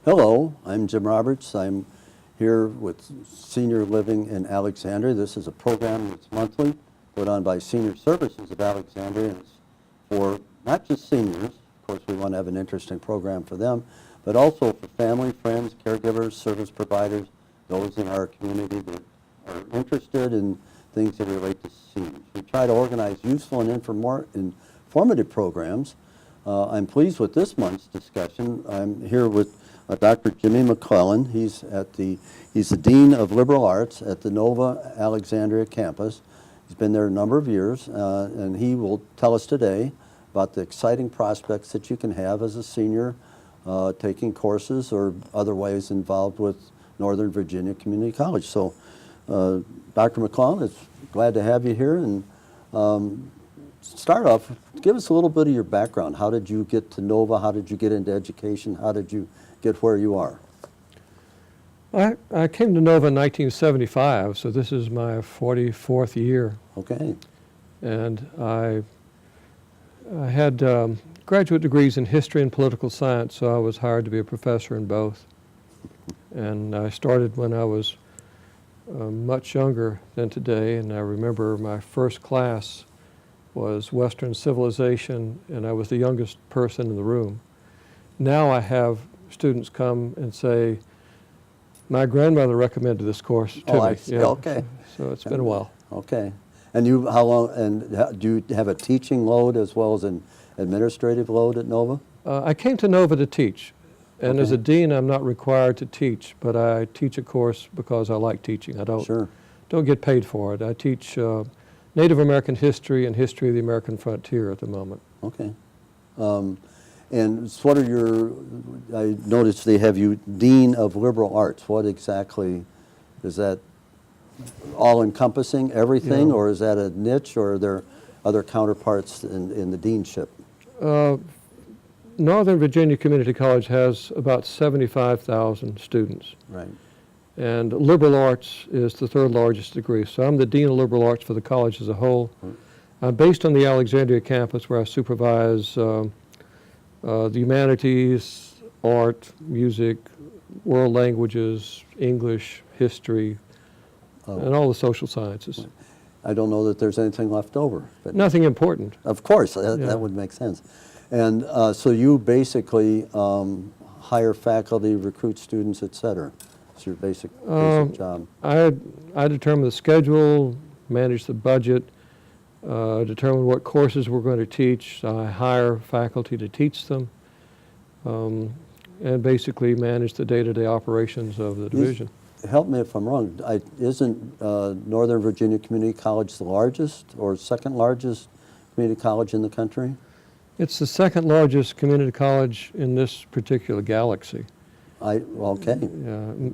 Hello, I'm Jim Roberts. I'm here with Senior Living in Alexandria. This is a program that's monthly, put on by Senior Services of Alexandria. And it's for not just seniors, of course we want to have an interesting program for them, but also for family, friends, caregivers, service providers, those in our community that are interested in things that relate to seniors. We try to organize useful and informative programs. I'm pleased with this month's discussion. I'm here with Dr. Jimmy McClellan. He's the Dean of Liberal Arts at the Nova Alexandria campus. He's been there a number of years, and he will tell us today about the exciting prospects that you can have as a senior taking courses or otherwise involved with Northern Virginia Community College. So, Dr. McClellan, it's glad to have you here. And start off, give us a little bit of your background. How did you get to Nova? How did you get into education? How did you get where you are? I came to Nova in 1975, so this is my 44th year. Okay. And I had graduate degrees in history and political science, so I was hired to be a professor in both. And I started when I was much younger than today, and I remember my first class was Western Civilization, and I was the youngest person in the room. Now I have students come and say, my grandmother recommended this course to me. I see. Yeah. Okay. So it's been a while. Okay. And you, how long, and do you have a teaching load as well as an administrative load at Nova? I came to Nova to teach. And Okay. as a dean, I'm not required to teach, but I teach a course because I like teaching. I don't get paid for it. I teach Native American history and history of the American frontier at the moment. Okay. And what are your, I noticed they have you Dean of Liberal Arts. What exactly, is that all-encompassing everything, Yeah. or is that a niche, or are there other counterparts in the deanship? Northern Virginia Community College has about 75,000 students. Right. And liberal arts is the third largest degree. So I'm the Dean of Liberal Arts for the college as a whole. I'm based on the Alexandria campus, where I supervise the humanities, art, music, world languages, English, history, and all the social sciences. I don't know that there's anything left over. But Nothing important. of course, Yeah. that would make sense. And so you basically hire faculty, recruit students, et cetera. It's your basic job. I determine the schedule, manage the budget, determine what courses we're going to teach. I hire faculty to teach them, and basically manage the day-to-day operations of the division. Help me if I'm wrong. Isn't Northern Virginia Community College the largest or second largest community college in the country? It's the second largest community college in this particular galaxy. Okay.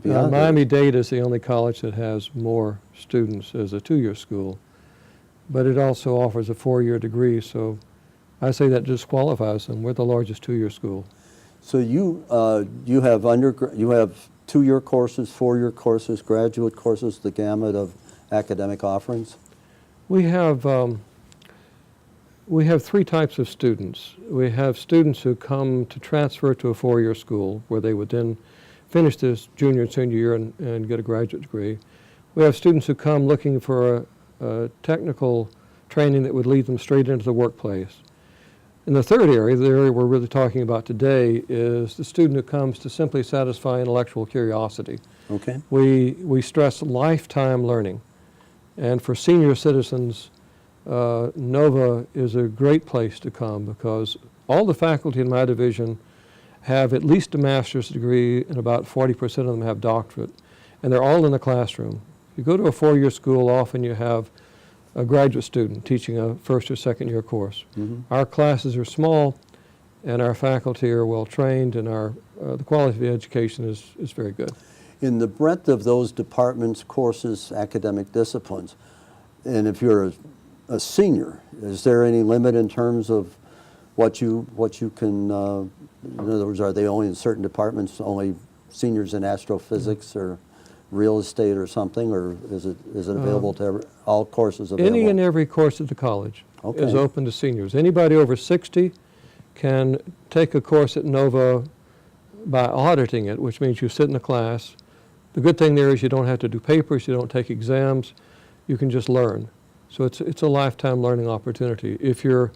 Yeah. Miami-Dade is the only college that has more students as a two-year school, but it also offers a four-year degree, so I say that disqualifies them. We're the largest two-year school. So you have two-year courses, four-year courses, graduate courses, the gamut of academic offerings? We have three types of students. We have students who come to transfer to a four-year school, where they would then finish this junior and senior year and get a graduate degree. We have students who come looking for a technical training that would lead them straight into the workplace. And the third area, the area we're really talking about today, is the student who comes to simply satisfy intellectual curiosity. Okay. We stress lifetime learning. And for senior citizens, Nova is a great place to come, because all the faculty in my division have at least a master's degree, and about 40% of them have doctorate, and they're all in the classroom. If you go to a four-year school, often you have a graduate student teaching a first or second year course. Mm-hmm. Our classes are small, and our faculty are well trained, and the quality of the education is very good. In the breadth of those departments, courses, academic disciplines, and if you're a senior, is there any limit in terms of what you can, in other words, are they only in certain departments, only seniors in astrophysics or real estate or something, or is it available to all courses available? Any and every course at the college is open to seniors. Anybody over 60 can take a course at Nova by auditing it, which means you sit in the class. The good thing there is you don't have to do papers, you don't take exams, you can just learn. So it's a lifetime learning opportunity. If you're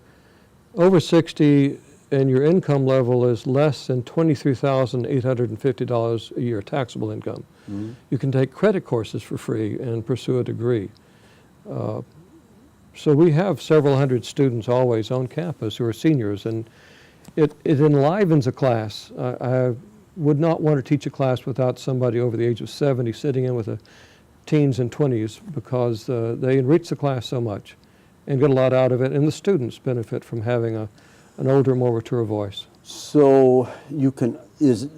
over 60 and your income level is less than $23,850 a year taxable income, you can take credit courses for free and pursue a degree. So we have several hundred students always on campus who are seniors, and it enlivens a class. I would not want to teach a class without somebody over the age of 70 sitting in with the teens and 20s, because they enrich the class so much and get a lot out of it, and the students benefit from having an older, more mature voice. So you can, is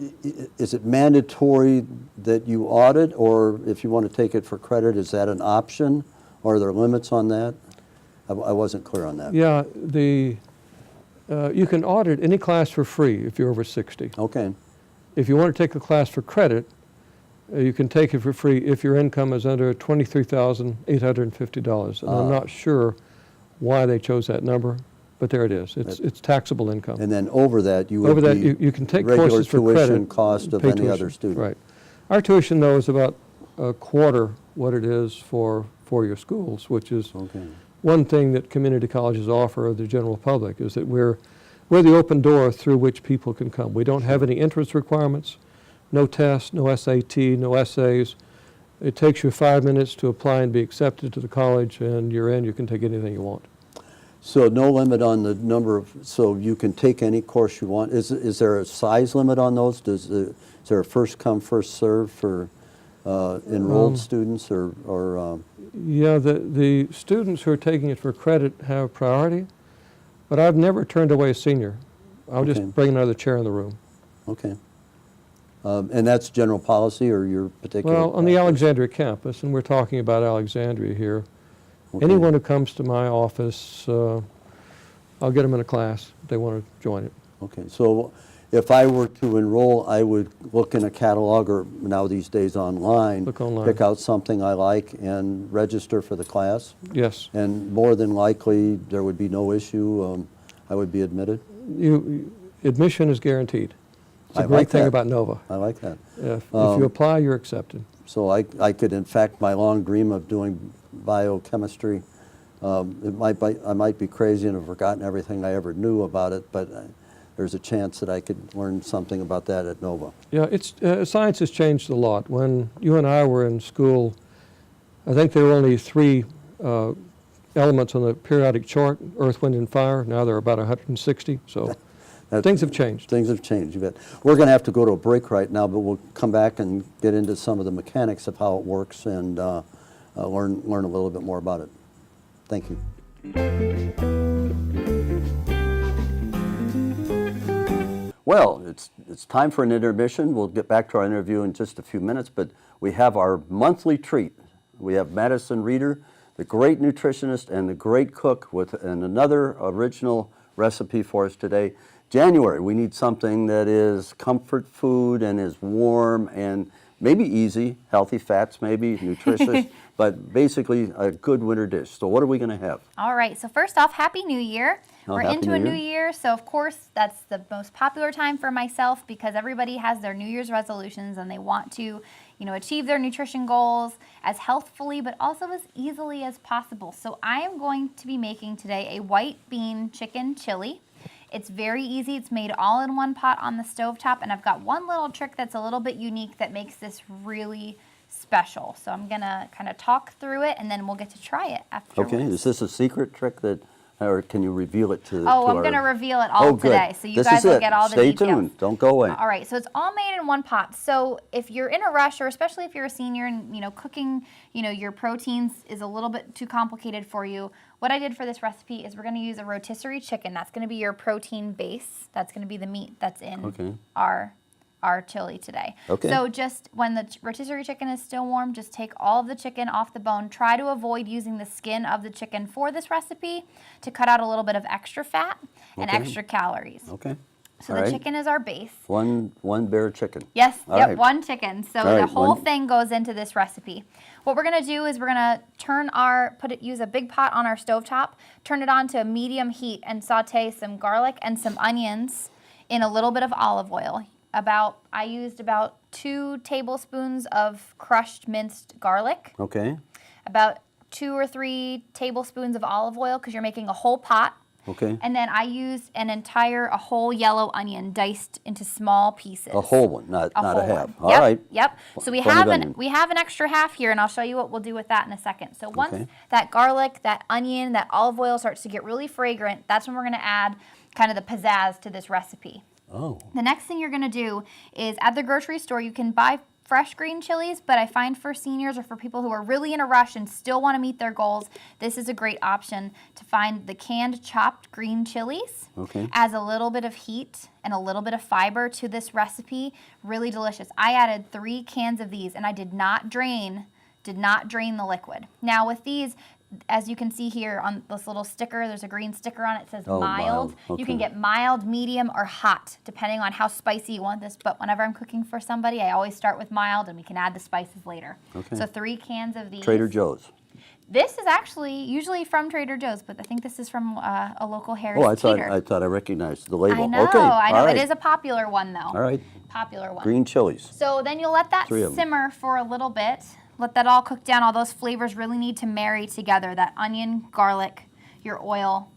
it mandatory that you audit, or if you want to take it for credit, is that an option? Or are there limits on that? I wasn't clear on that. Yeah, you can audit any class for free if you're over 60. Okay. If you want to take a class for credit, you can take it for free if your income is under $23,850. And I'm not sure why they chose that number, but there it is. It's taxable income. And then over that, you would Over that, be you can take regular courses for tuition credit. cost of pay any tuition. other student. Right. Our tuition, though, is about a quarter what it is for four-year schools, which is Okay. one thing that community colleges offer the general public, is that we're the open door through which people can come. We don't have any entrance requirements, no tests, no SAT, no essays. It takes you 5 minutes to apply and be accepted to the college, and you're in. You can take anything you want. So no limit on the number of, so you can take any course you want. Is there a size limit on those? Is there a first come, first serve for enrolled students, or Yeah, the students who are taking it for credit have priority, but I've never turned away a senior. I'll Okay. just bring another chair in the room. Okay. And that's general policy, or your particular? Well, on the practice? Alexandria campus, and we're talking about Alexandria here, Okay. anyone who comes to my office, I'll get them in a class if they want to join it. Okay, so if I were to enroll, I would look in a catalog, or now these days online. Look online. Pick out something I like and register for the class. Yes. And more than likely, there would be no issue. I would be admitted. Admission is guaranteed. It's a I great like thing that. about Nova. I like that. If you apply, you're accepted. So I could, in fact, my long dream of doing biochemistry, I might be crazy and have forgotten everything I ever knew about it, but there's a chance that I could learn something about that at Nova. Yeah, science has changed a lot. When you and I were in school, I think there were only 3 elements on the periodic chart: earth, wind, and fire. Now there are about 160, so things have changed. Things have changed, you bet. We're going to have to go to a break right now, but we'll come back and get into some of the mechanics of how it works and learn a little bit more about it. Thank you. Well, it's time for an intermission. We'll get back to our interview in just a few minutes, but we have our monthly treat. We have Madison Reeder, the great nutritionist and the great cook, with another original recipe for us today. January, we need something that is comfort food and is warm and maybe easy, healthy fats maybe, nutritious, but basically a good winter dish. So what are we going to have? All right, so first off, Happy New Year. We're Happy into New a new Year. year, so of course that's the most popular time for myself, because everybody has their New Year's resolutions and they want to, achieve their nutrition goals as healthfully but also as easily as possible. So I am going to be making today a white bean chicken chili. It's very easy. It's made all in one pot on the stovetop, and I've got one little trick that's a little bit unique that makes this really special. So I'm gonna kind of talk through it, and then we'll get to try it afterwards. Okay, is this a secret trick or can you reveal it to I'm our... going to reveal it all good. today, so you This guys is will it. get all the Stay details. tuned. Don't go away. All right, so it's all made in one pot. So if you're in a rush, or especially if you're a senior and cooking, your proteins is a little bit too complicated for you, what I did for this recipe is we're going to use a rotisserie chicken. That's going to be your protein base. That's going to be the meat that's in our chili today. Okay. So just when the rotisserie chicken is still warm, just take all of the chicken off the bone. Try to avoid using the skin of the chicken for this recipe to cut out a little bit of extra fat and extra calories. Okay. So All the right. chicken is our base. One bare chicken. Yes, All yep, right. one chicken. So All the right, whole one- thing goes into this recipe. What we're gonna do is we're gonna use a big pot on our stovetop, turn it on to a medium heat, and saute some garlic and some onions in a little bit of olive oil. I used about 2 tablespoons of crushed minced garlic, Okay, about 2 or 3 tablespoons of olive oil because you're making a whole pot. okay. And then I used a whole yellow onion diced into small pieces. A whole one, not a whole half. one. All Yep, right. Yep. So we Plenty have of an onion. we have an extra half here, and I'll show you what we'll do with that in a second. So once Okay. that garlic, that onion, that olive oil starts to get really fragrant, that's when we're going to add kind of the pizzazz to this recipe. Oh, The next thing you're going to do is at the grocery store, you can buy fresh green chilies, but I find for seniors or for people who are really in a rush and still want to meet their goals, this is a great option to find the canned chopped green chilies. okay. Adds a little bit of heat and a little bit of fiber to this recipe. Really delicious. I added 3 cans of these and I did not drain the liquid. Now with these, as you can see here on this little sticker, there's a green sticker on it that says Oh, mild. mild. You can Okay. get mild, medium, or hot, depending on how spicy you want this. But whenever I'm cooking for somebody, I always start with mild, and we can add the spices later. Okay. So 3 cans of these. Trader Joe's. This is actually usually from Trader Joe's, but I think this is from a local Harris Oh, I Teeter. thought I recognized the label. I know, Okay, I know. all right. It is a popular one, though. All right, Popular one. green chilies. So then you'll let that 3 of 'em. simmer for a little bit. Let that all cook down. All those flavors really need to marry together. That onion, garlic, your oil,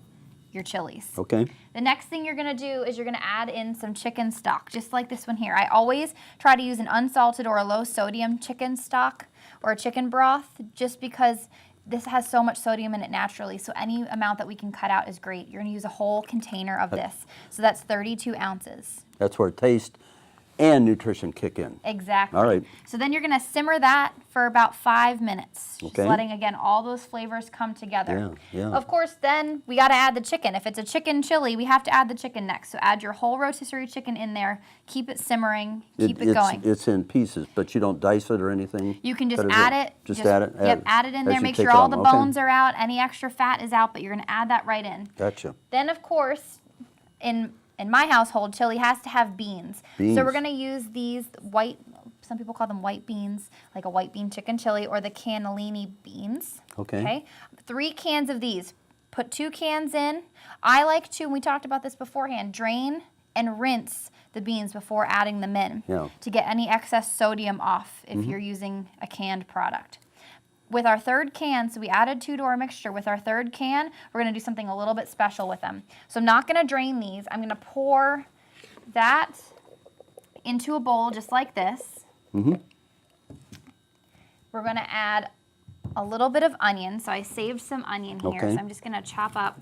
your chilies. Okay, The next thing you're going to do is you're going to add in some chicken stock, just like this one here. I always try to use an unsalted or a low sodium chicken stock or a chicken broth just because this has so much sodium in it naturally. So any amount that we can cut out is great. You're going to use a whole container of this. So that's 32 ounces. that's where taste and nutrition kick in. Exactly. All right. So then you're going to simmer that for about 5 minutes. Just Okay. letting, again, all those flavors come together. Yeah, yeah. Of course, then we got to add the chicken. If it's a chicken chili, we have to add the chicken next. So add your whole rotisserie chicken in there. Keep it simmering. Keep it going. It's in pieces, but you don't dice it or anything? You can just Cut add it. Just add it? Yep, add it in as there. you Make take sure it all on. the Okay. bones are out. Any extra fat is out, but you're going to add that right in. Gotcha. Then, of course, in my household, chili has to have beans. Beans. So we're going to use these white, some people call them white beans, like a white bean chicken chili, or the cannellini beans. Okay. 3 cans of these. Put 2 cans in. I like to, and we talked about this beforehand, drain and rinse the beans before adding them in Yeah. to get any excess sodium off if you're using a canned product. With our 3rd can, so we added 2 to our mixture. With our 3rd can, we're going to do something a little bit special with them. So I'm not going to drain these. I'm going to pour that into a bowl just like this. Mm-hmm. We're going to add a little bit of onion. So I saved some onion here. Okay. So I'm just going to chop up.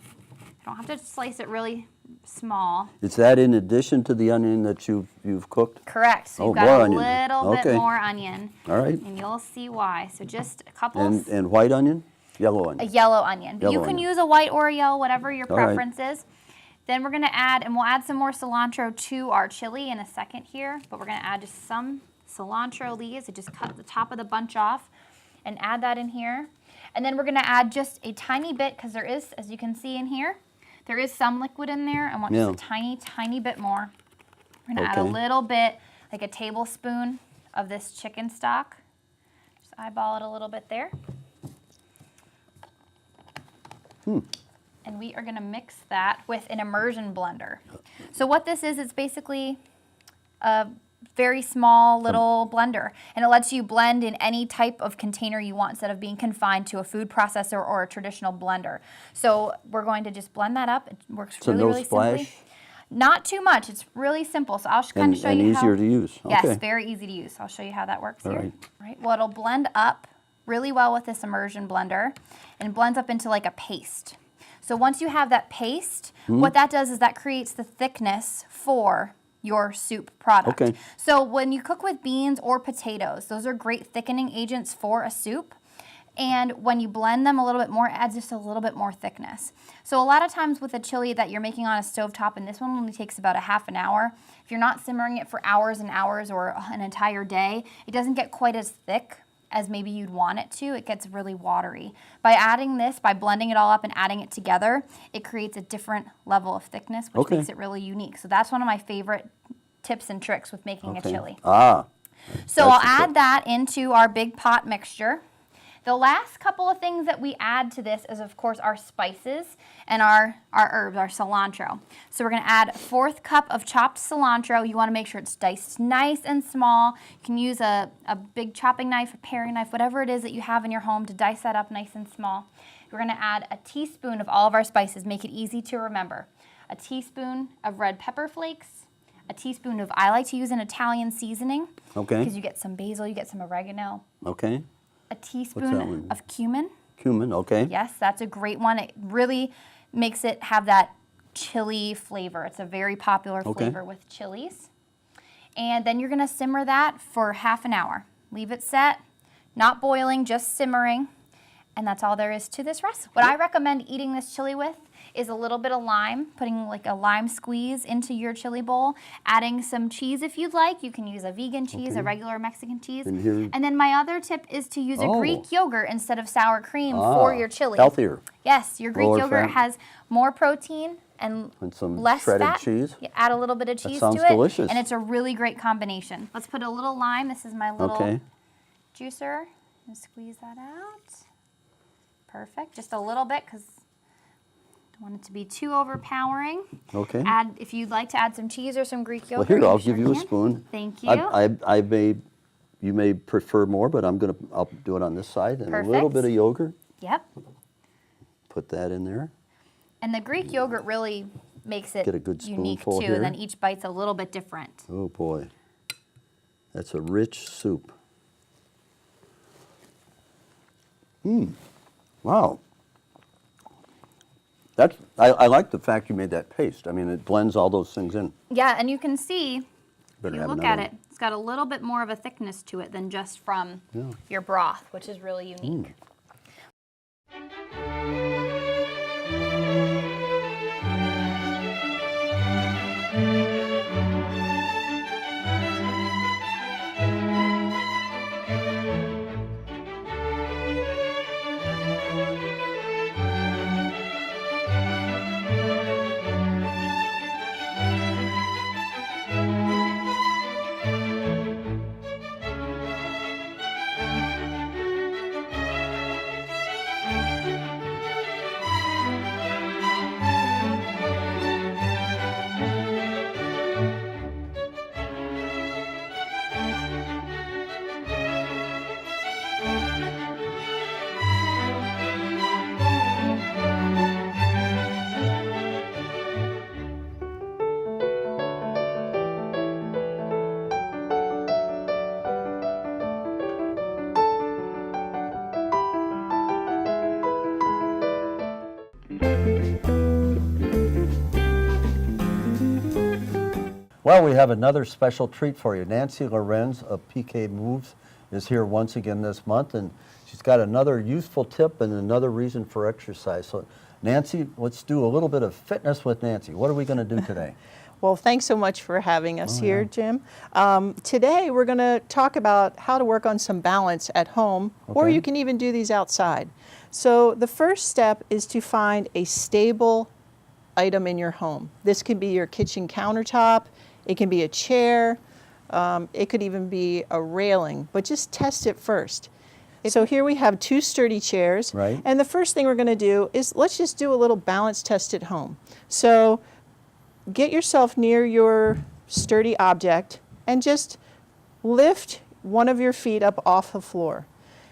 I don't have to slice it really small. Is that in addition to the onion that you've cooked? Correct. So Oh, we've got more a onion. little Okay. bit more onion. All right. And you'll see why. So just a couple. And white onion? Yellow A onion? yellow onion. But you Yellow can onion. use a white or a yellow, whatever your All right. preference is. Then we're going to add, and we'll add some more cilantro to our chili in a second here, but we're going to add just some cilantro leaves. I just cut the top of the bunch off and add that in here. And then we're going to add just a tiny bit, because there is, as you can see in here, there is some liquid in there. I want just a tiny, tiny bit more. We're going to add a Okay. little bit, like a tablespoon of this chicken stock. Just eyeball it a little bit there. And we are going to mix that with an immersion blender. So what this is, it's basically a very small little blender, and it lets you blend in any type of container you want instead of being confined to a food processor or a traditional blender. So we're going to just blend that up. It works So really, no really splash? simply. Not too much. It's really simple. So I'll kind of show And you easier how. to use. Yes, Okay. very easy to use. I'll show you how that works All here. right. Right. Well, it'll blend up really well with this immersion blender and blends up into like a paste. So once you have that paste, what that does is that creates the thickness for your soup product. Okay. So when you cook with beans or potatoes, those are great thickening agents for a soup. And when you blend them a little bit more, it adds just a little bit more thickness. So a lot of times with a chili that you're making on a stovetop, and this one only takes about a half an hour, if you're not simmering it for hours and hours or an entire day, it doesn't get quite as thick as maybe you'd want it to. It gets really watery. By adding this, by blending it all up and adding it together, it creates a different level of thickness, which Okay. makes it really unique. So that's one of my favorite tips and tricks with making a chili. Ah, So That's I'll the add tip. that into our big pot mixture. The last couple of things that we add to this is, of course, our spices and our herbs, our cilantro. So we're going to add a 1/4 cup of chopped cilantro. You want to make sure it's diced nice and small. You can use a big chopping knife, a paring knife, whatever it is that you have in your home to dice that up nice and small. We're going to add a teaspoon of all of our spices. Make it easy to remember. A teaspoon of red pepper flakes, a teaspoon of, I like to use an Italian seasoning. Okay. Because you get some basil, you get some oregano. Okay. A What's that teaspoon one? of cumin. Cumin, okay. Yes, that's a great one. It really makes it have that chili flavor. It's a very popular Okay. flavor with chilies. And then you're going to simmer that for half an hour. Leave it set, not boiling, just simmering. And that's all there is to this recipe. What I recommend eating this chili with is a little bit of lime, putting like a lime squeeze into your chili bowl, adding some cheese if you'd like. You can use a vegan cheese, Okay. a regular Mexican cheese. And here- And then my other tip is to use a Oh. Greek yogurt instead of sour cream for your chili. Healthier. Yes, your Greek Lower yogurt fat. has more protein and some less shredded fat. cheese. You add a little bit of cheese sounds to it, delicious. and it's a really great combination. Let's put a little lime. This is my little Okay. juicer. And squeeze that out. Perfect. Just a little bit because I don't want it to be too overpowering. Okay. Add, if you'd like to add some cheese or some Greek Well, yogurt. here, I'll sure give you a can. spoon. Thank you. You may prefer more, but I'll do it on this side. And a little Perfect. bit of yogurt. Yep. Put that in there. And the Greek yogurt really makes it Get a good unique too. spoonful here. And then each bite's a little bit different. Oh, boy. That's a rich soup. Wow. I like the fact you made that paste. I mean, it blends all those things in. Yeah, and you can see, if Better you have look at another it, it's got a little bit more of a thickness to it than just from your broth, which is really unique. Well, we have another special treat for you. Nancy Lorenz of PK Moves is here once again this month, and she's got another useful tip and another reason for exercise. So, Nancy, let's do a little bit of fitness with Nancy. What are we going to do today? Well, thanks so much for having us here, Jim. Today we're going to talk about how to work on some balance at home, or Okay. you can even do these outside. So the first step is to find a stable item in your home. This can be your kitchen countertop, it can be a chair, it could even be a railing, but just test it first. So here we have 2 sturdy chairs, Right. and the first thing we're going to do is let's just do a little balance test at home. So get yourself near your sturdy object and just lift one of your feet up off the floor.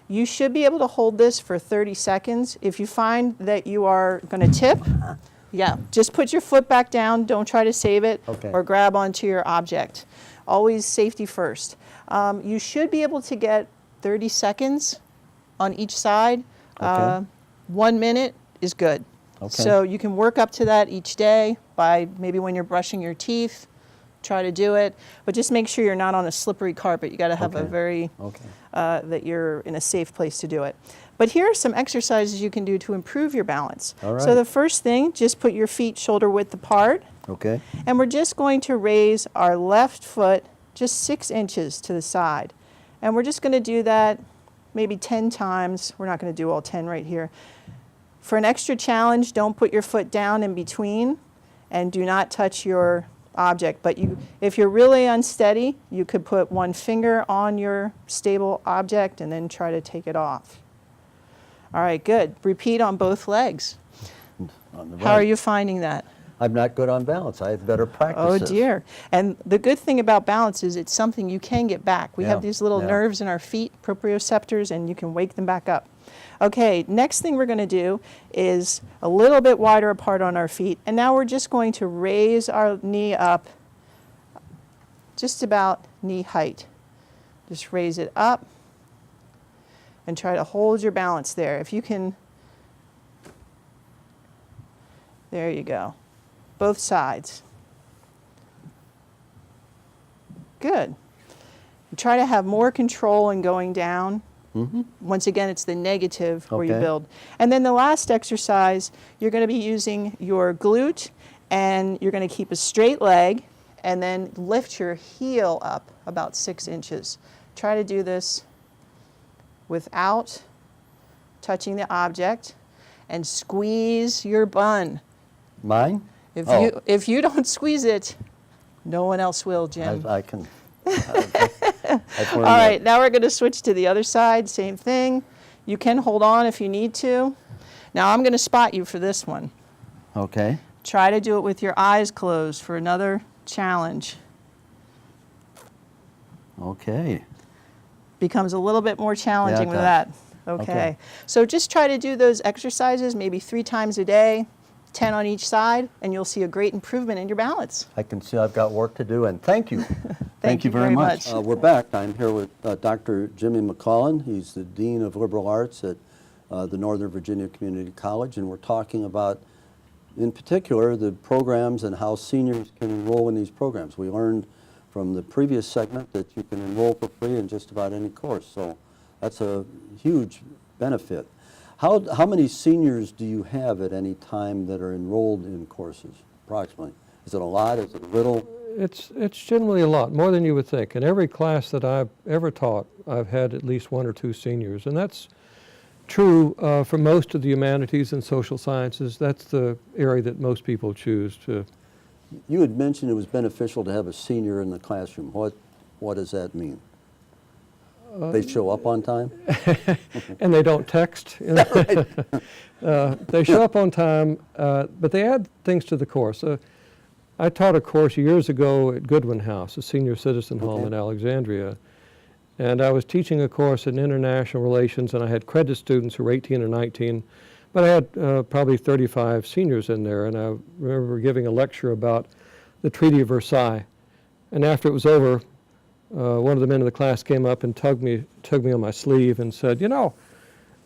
You should be able to hold this for 30 seconds. If you find that you are going to tip, just put your foot back down. Don't try to save it or grab onto your object. Always safety first. You should be able to get 30 seconds on each side. 1 minute is good. Okay. So you can work up to that each day by maybe when you're brushing your teeth, try to do it. But just make sure you're not on a slippery carpet. You got to have a very, that you're in a safe place to do it. But here are some exercises you can do to improve your balance. All right. So the first thing, just put your feet shoulder width apart. Okay. And we're just going to raise our left foot just 6 inches to the side. And we're just going to do that maybe 10 times. We're not going to do all 10 right here. For an extra challenge, don't put your foot down in between and do not touch your object. But if you're really unsteady, you could put one finger on your stable object and then try to take it off. All right, good. Repeat on both legs. On the How are right. you finding that? I'm not good on balance. I have better Oh practices. dear. And the good thing about balance is it's something you can get back. We have Yeah, these little yeah. nerves in our feet, proprioceptors, and you can wake them back up. Okay, next thing we're going to do is a little bit wider apart on our feet. And now we're just going to raise our knee up just about knee height. Just raise it up and try to hold your balance there. If you can, there you go. Both sides. Good. Try to have more control in going down. Once again, it's the negative where you Okay. build. And then the last exercise, you're going to be using your glute, and you're going to keep a straight leg, and then lift your heel up about 6 inches. Try to do this without touching the object, and squeeze your bun. Mine? If you don't squeeze it, no one else will, Jim. I can. I've learned All right, that. now we're going to switch to the other side. Same thing. You can hold on if you need to. Now I'm going to spot you for this one. Okay. Try to do it with your eyes closed for another challenge. Okay. Becomes a little bit more challenging it with does. that. Okay. Okay. So just try to do those exercises maybe 3 times a day, 10 on each side, and you'll see a great improvement in your balance. I can see I've got work to do, and thank you. Thank you very much. We're back. I'm here with Dr. Jimmy McClellan. He's the Dean of Liberal Arts at the Northern Virginia Community College, and we're talking about, in particular, the programs and how seniors can enroll in these programs. We learned from the previous segment that you can enroll for free in just about any course, so that's a huge benefit. How many seniors do you have at any time that are enrolled in courses, approximately? Is it a lot? Is it a little? It's generally a lot, more than you would think. In every class that I've ever taught, I've had at least 1 or 2 seniors, and that's true for most of the humanities and social sciences. That's the area that most people choose to. You had mentioned it was beneficial to have a senior in the classroom. What does that mean? They show up on time? And they don't text. They show up on time, but they add things to the course. I taught a course years ago at Goodwin House, a senior citizen home Okay. in Alexandria. And I was teaching a course in international relations, and I had credit students who were 18 or 19, but I had probably 35 seniors in there. And I remember giving a lecture about the Treaty of Versailles. And after it was over, one of the men in the class came up and tugged me on my sleeve and said, "You know,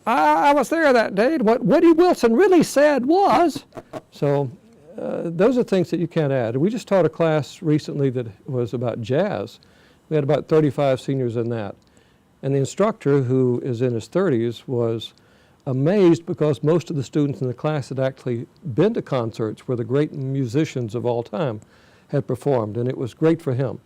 I was there that day, and what Woody Wilson really said was." So those are things that you can't add. We just taught a class recently that was about jazz. We had about 35 seniors in that. And the instructor, who is in his 30s, was amazed because most of the students in the class had actually been to concerts where the great musicians of all time had performed, and it was great for him.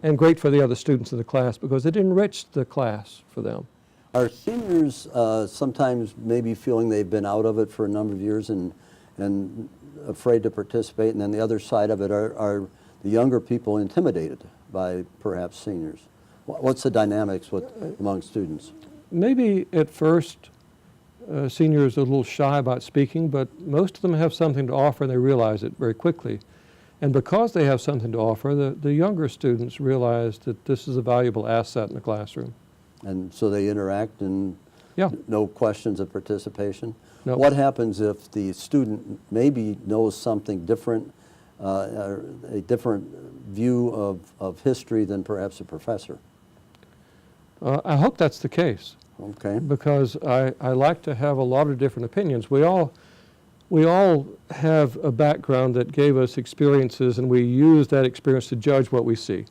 And great for the other students in the class because it enriched the class for them. Are seniors sometimes maybe feeling they've been out of it for a number of years and afraid to participate? And then the other side of it, are the younger people intimidated by perhaps seniors? What's the dynamics among students? Maybe at first seniors are a little shy about speaking, but most of them have something to offer and they realize it very quickly. And because they have something to offer, the younger students realize that this is a valuable asset in the classroom. And so they interact and Yeah. no questions of participation? No. What happens if the student maybe knows something different, or a different view of history than perhaps a professor? I hope that's the case Okay. because I like to have a lot of different opinions. We all have a background that gave us experiences, and we use that experience to judge what we see.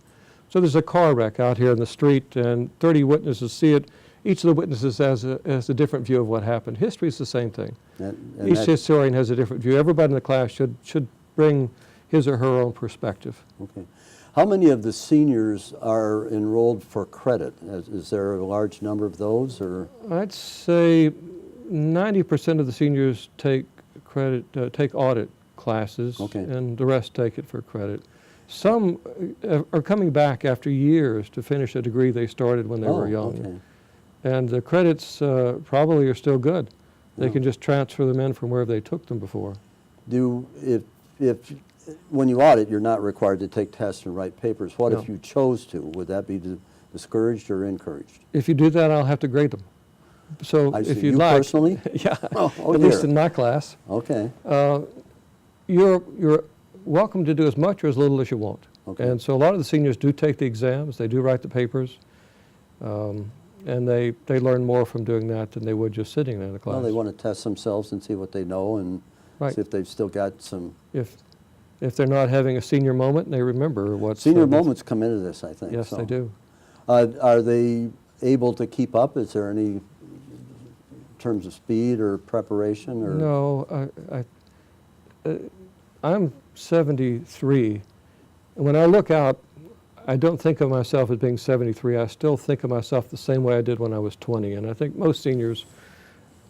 So there's a car wreck out here in the street, and 30 witnesses see it. Each of the witnesses has a different view of what happened. History is the same thing. And Each that- historian has a different view. Everybody in the class should bring his or her own perspective. Okay. How many of the seniors are enrolled for credit? Is there a large number of those, or? I'd say 90% of the seniors take audit classes, Okay. and the rest take it for credit. Some are coming back after years to finish a degree they started when they were young. Okay. And the credits probably are still good. They can just transfer them in from wherever they took them before. If when you audit, you're not required to take tests and write papers. What No. if you chose to? Would that be discouraged or encouraged? If you do that, I'll have to grade them. So I if see. you'd You like, personally? yeah, Oh, at least dear. in my class, Okay. you're welcome to do as much or as little as you want. Okay. And so a lot of the seniors do take the exams, they do write the papers, and they learn more from doing that than they would just sitting in the class. Well, they want to test themselves and see what they know and Right. see if they've still got some. If they're not having a senior moment, they remember what Senior moments come into this, I think. Yes, so. they do. Are they able to keep up? Is there any terms of speed or preparation? Or No, I'm 73. And when I look out, I don't think of myself as being 73. I still think of myself the same way I did when I was 20. And I think most seniors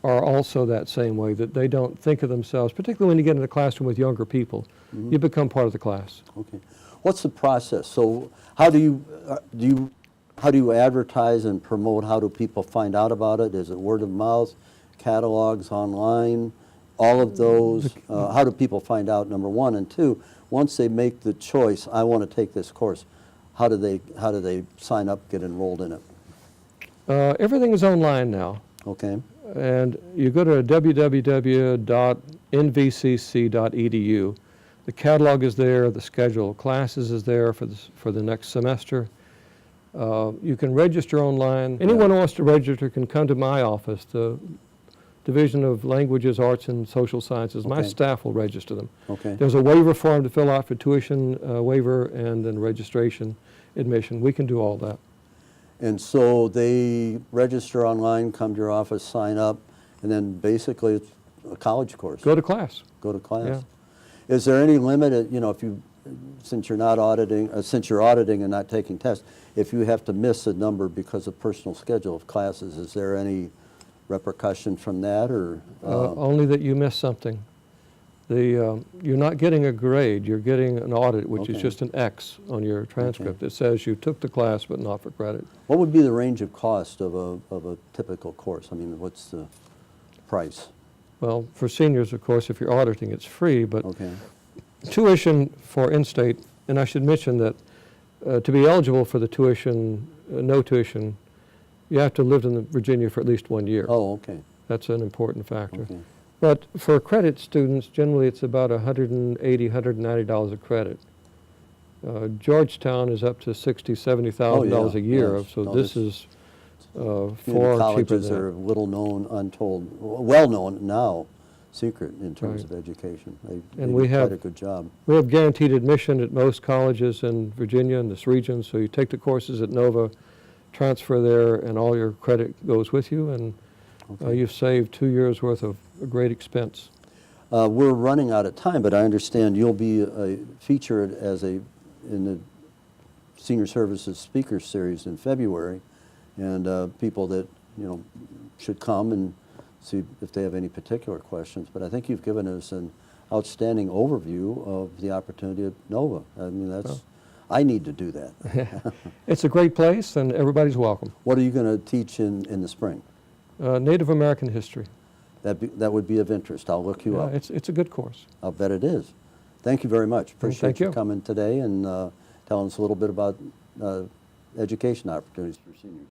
are also that same way, that they don't think of themselves, particularly when you get in a classroom with younger people. You become part of the class. Okay. What's the process? So how do you advertise and promote? How do people find out about it? Is it word of mouth, catalogs online, all of those? How do people find out, number one? And two, once they make the choice, I want to take this course, how do they sign up, get enrolled in it? Everything is online now. Okay. And you go to www.nvcc.edu. The catalog is there, the schedule of classes is there for the next semester. You can register online. Anyone who wants to register can come to my office, the Division of Languages, Arts, and Social Sciences. My Okay. staff will register them. Okay. There's a waiver form to fill out for tuition waiver and then registration, admission. We can do all that. And so they register online, come to your office, sign up, and then basically it's a college course. Go to class. Go to class. Yeah. Is there any limit, if you, since you're not auditing, since you're auditing and not taking tests, if you have to miss a number because of personal schedule of classes, is there any repercussion from that, or? Only that you missed something. You're not getting a grade, you're getting an audit, which is Okay. just an X on your transcript. It says you took the class but not for credit. What would be the range of cost of a typical course? I mean, what's the price? Well, for seniors, of course, if you're auditing, it's free, but Okay. tuition for in-state, and I should mention that to be eligible for the tuition, no tuition, you have to live in Virginia for at least 1 year. Oh, okay. That's an important factor. Okay. But for credit students, generally it's about $180, $190 a credit. Georgetown is up to $60,000, $70,000 a year, yes. so No, this this- is Community far cheaper colleges than are that. little known, untold, well known now, secret in terms Right. of education. They And do we quite have- a good job. We have guaranteed admission at most colleges in Virginia and this region, so you take the courses at Nova, transfer there, and all your credit goes with you, and you've saved 2 years' worth of a great expense. We're running out of time, but I understand you'll be featured in the Senior Services Speaker Series in February, and people that should come and see if they have any particular questions. But I think you've given us an outstanding overview of the opportunity at Nova. I mean, I need to do that. It's a great place, and everybody's welcome. What are you going to teach in the spring? Native American history. That would be of interest. I'll look you Yeah, up. it's a good course. I'll bet it is. Thank you very much. Appreciate thank you you. coming today and telling us a little bit about education opportunities for seniors.